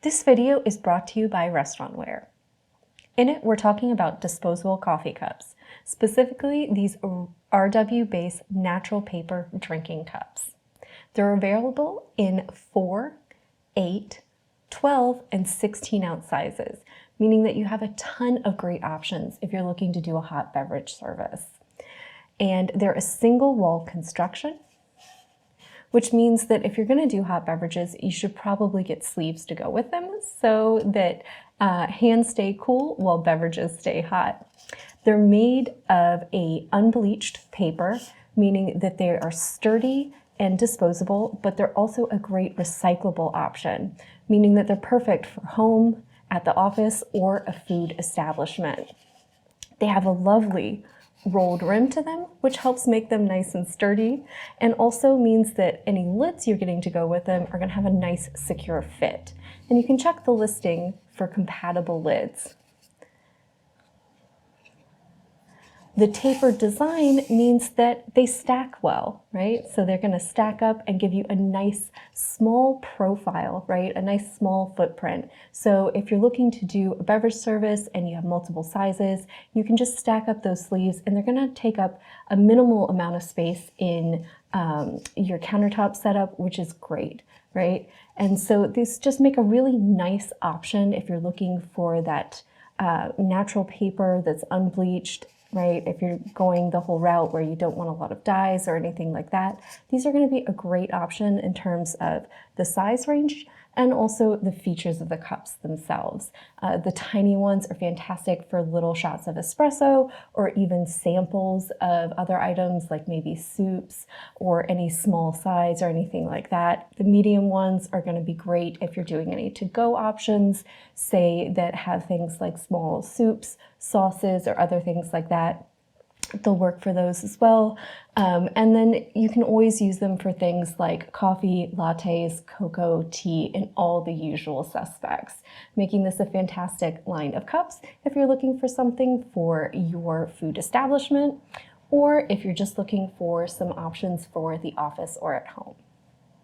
This video is brought to you by Restaurantware. In it, we're talking about disposable coffee cups, specifically these RW-based natural paper drinking cups. They're available in 4, 8, 12, and 16-ounce sizes, meaning that you have a ton of great options if you're looking to do a hot beverage service. And they're a single wall construction, which means that if you're going to do hot beverages, you should probably get sleeves to go with them so that hands stay cool while beverages stay hot. They're made of a unbleached paper, meaning that they are sturdy and disposable, but they're also a great recyclable option, meaning that they're perfect for home, at the office, or a food establishment. They have a lovely rolled rim to them, which helps make them nice and sturdy, and also means that any lids you're getting to go with them are going to have a nice, secure fit. And you can check the listing for compatible lids. The tapered design means that they stack well, right? So they're going to stack up and give you a nice small profile, right? A nice small footprint. So if you're looking to do a beverage service and you have multiple sizes, you can just stack up those sleeves and they're going to take up a minimal amount of space in your countertop setup, which is great, right? And so these just make a really nice option if you're looking for that natural paper that's unbleached, right? If you're going the whole route where you don't want a lot of dyes or anything like that, these are going to be a great option in terms of the size range and also the features of the cups themselves. The tiny ones are fantastic for little shots of espresso or even samples of other items like maybe soups or any small sides or anything like that. The medium ones are going to be great if you're doing any to-go options, say that have things like small soups, sauces, or other things like that. They'll work for those as well. And then you can always use them for things like coffee, lattes, cocoa, tea, and all the usual suspects, making this a fantastic line of cups if you're looking for something for your food establishment, or if you're just looking for some options for the office or at home.